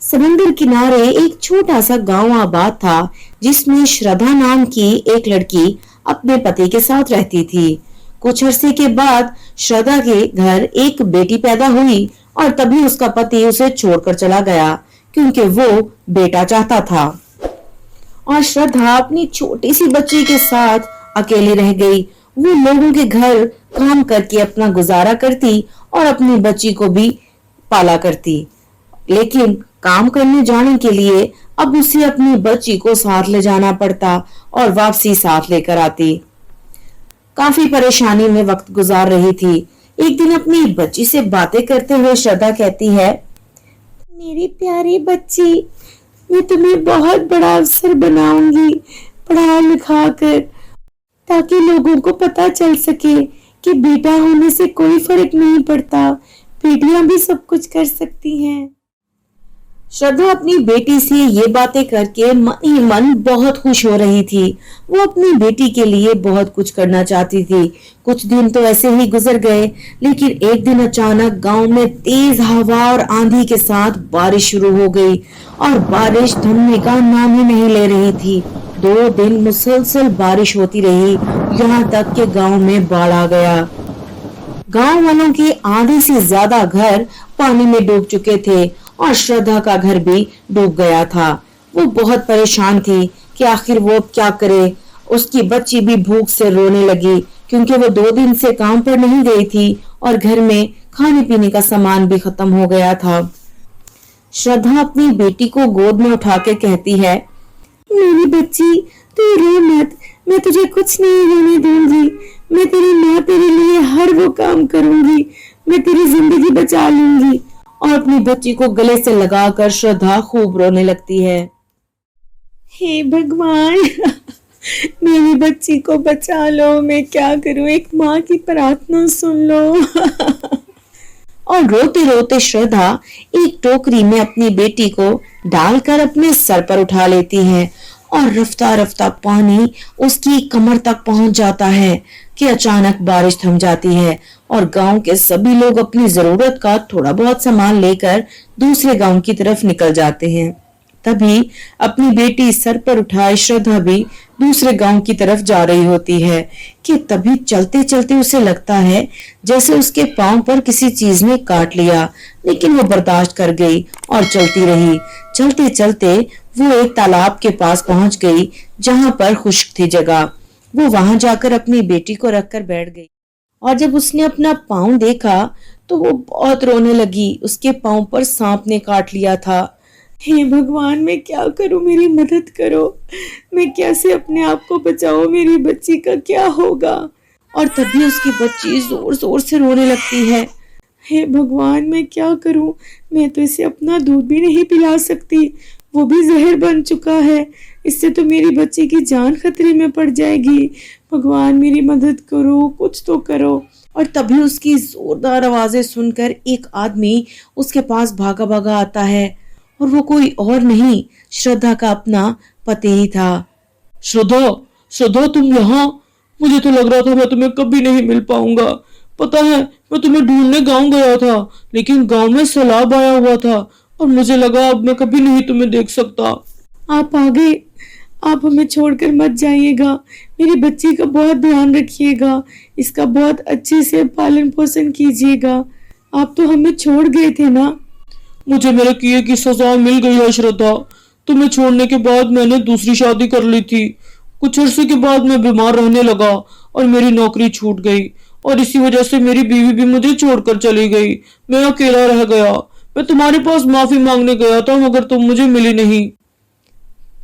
समंदर किनारे एक छोटा सा गांव आबाद था जिसमें श्रद्धा नाम की एक लड़की अपने पति के साथ रहती थी। कुछ अरसे के बाद श्रद्धा के घर एक बेटी पैदा हुई और तभी उसका पति उसे छोड़कर चला गया क्योंकि वो बेटा चाहता था। और श्रद्धा अपनी छोटी सी बच्ची के साथ अकेली रह गई। वो लोगों के घर काम करके अपना गुजारा करती और अपनी बच्ची को भी पाला करती, लेकिन काम करने जाने के लिए अब उसे अपनी बच्ची को साथ ले जाना पड़ता और वापसी साथ लेकर आती। काफी परेशानी में वक्त गुजार रही थी। एक दिन अपनी बच्ची से बातें करते हुए श्रद्धा कहती है, मेरी प्यारी बच्ची, मैं तुम्हें बहुत बड़ा अफसर बनाऊंगी पढ़ा लिखा कर, ताकि लोगों को पता चल सके कि बेटा होने से कोई फर्क नहीं पड़ता, बेटियां भी सब कुछ कर सकती हैं। श्रद्धा अपनी बेटी से ये बातें करके मन ही मन बहुत खुश हो रही थी। वो अपनी बेटी के लिए बहुत कुछ करना चाहती थी। कुछ दिन तो ऐसे ही गुजर गए, लेकिन एक दिन अचानक गांव में तेज हवा और आंधी के साथ बारिश शुरू हो गई और बारिश थमने का नाम ही नहीं ले रही थी। 2 दिन मुसलसल बारिश होती रही, यहाँ तक कि गांव में बाढ़ आ गया। गांव वालों के आधे से ज्यादा घर पानी में डूब चुके थे और श्रद्धा का घर भी डूब गया था। वो बहुत परेशान थी कि आखिर वो क्या करे। उसकी बच्ची भी भूख से रोने लगी क्योंकि वो 2 दिन से काम पर नहीं गई थी और घर में खाने पीने का सामान भी खत्म हो गया था। श्रद्धा अपनी बेटी को गोद में उठा के कहती है, मेरी बच्ची, तू रो मत, मैं तुझे कुछ नहीं होने दूंगी। मैं तेरी माँ, तेरे लिए हर वो काम करूंगी, मैं तेरी जिंदगी बचा लूंगी। और अपनी बच्ची को गले से लगाकर श्रद्धा खूब रोने लगती है। हे भगवान, मेरी बच्ची को बचा लो, मैं क्या करूं, एक माँ की प्रार्थना सुन लो। और रोते रोते श्रद्धा एक टोकरी में अपनी बेटी को डालकर अपने सर पर उठा लेती है और रफ्ता रफ्ता पानी उसकी कमर तक पहुंच जाता है कि अचानक बारिश थम जाती है और गांव के सभी लोग अपनी जरूरत का थोड़ा बहुत सामान लेकर दूसरे गांव की तरफ निकल जाते हैं। तभी अपनी बेटी सर पर उठाए श्रद्धा भी दूसरे गांव की तरफ जा रही होती है कि तभी चलते चलते उसे लगता है जैसे उसके पांव पर किसी चीज ने काट लिया, लेकिन वो बर्दाश्त कर गई और चलती रही। चलते चलते वो एक तालाब के पास पहुंच गई जहां पर खुश्क थी जगह। वो वहां जाकर अपनी बेटी को रखकर बैठ गई और जब उसने अपना पाँव देखा तो वो बहुत रोने लगी। उसके पाँव पर सांप ने काट लिया था। हे भगवान, मैं क्या करूं, मेरी मदद करो, मैं कैसे अपने आप को बचाऊं, मेरी बच्ची का क्या होगा। और तभी उसकी बच्ची जोर जोर से रोने लगती है। हे भगवान, मैं क्या करूं, मैं तो इसे अपना दूध भी नहीं पिला सकती, वो भी जहर बन चुका है, इससे तो मेरी बच्ची की जान खतरे में पड़ जाएगी। भगवान, मेरी मदद करो, कुछ तो करो। और तभी उसकी जोरदार आवाजें सुनकर एक आदमी उसके पास भागा भागा आता है और वो कोई और नहीं, श्रद्धा का अपना पति ही था। श्रद्धा, श्रद्धा, तुम यहाँ? मुझे तो लग रहा था मैं तुम्हें कभी नहीं मिल पाऊंगा। पता है, मैं तुम्हें ढूंढने गांव गया था, लेकिन गांव में सैलाब आया हुआ था और मुझे लगा अब मैं कभी नहीं तुम्हें देख सकता। आप आ गए, आप हमें छोड़कर मत जाइएगा, मेरी बच्ची का बहुत ध्यान रखिएगा, इसका बहुत अच्छे से पालन पोषण कीजिएगा। आप तो हमें छोड़ गए थे ना। मुझे मेरे किए की सजा मिल गई है श्रद्धा। तुम्हें छोड़ने के बाद मैंने दूसरी शादी कर ली थी। कुछ अरसे के बाद मैं बीमार रहने लगा और मेरी नौकरी छूट गई और इसी वजह से मेरी बीवी भी मुझे छोड़कर चली गई। मैं अकेला रह गया। मैं तुम्हारे पास माफी मांगने गया था मगर तुम मुझे मिली नहीं।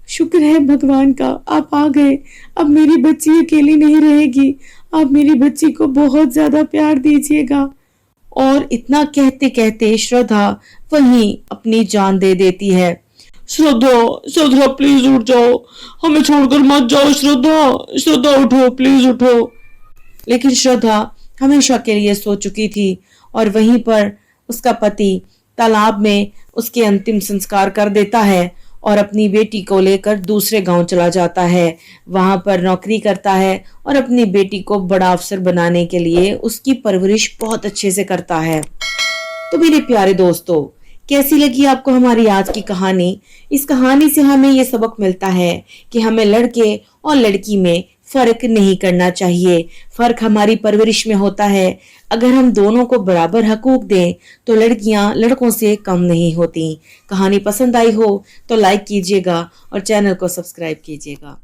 शुक्र है भगवान का, आप आ गए। अब मेरी बच्ची अकेली नहीं रहेगी। आप मेरी बच्ची को बहुत ज्यादा प्यार दीजिएगा। और इतना कहते कहते श्रद्धा वहीं अपनी जान दे देती है। श्रद्धा, श्रद्धा, प्लीज उठ जाओ, हमें छोड़कर मत जाओ। श्रद्धा, श्रद्धा, उठो, प्लीज उठो। लेकिन श्रद्धा हमेशा के लिए सो चुकी थी और वहीं पर उसका पति तालाब में उसके अंतिम संस्कार कर देता है और अपनी बेटी को लेकर दूसरे गांव चला जाता है। वहां पर नौकरी करता है और अपनी बेटी को बड़ा अफसर बनाने के लिए उसकी परवरिश बहुत अच्छे से करता है। तो मेरे प्यारे दोस्तों, कैसी लगी आपको हमारी आज की कहानी? इस कहानी से हमें ये सबक मिलता है कि हमें लड़के और लड़की में फर्क नहीं करना चाहिए। फर्क हमारी परवरिश में होता है। अगर हम दोनों को बराबर हकूक दें तो लड़कियां लड़कों से कम नहीं होती। कहानी पसंद आई हो तो लाइक कीजिएगा और चैनल को सब्सक्राइब कीजिएगा।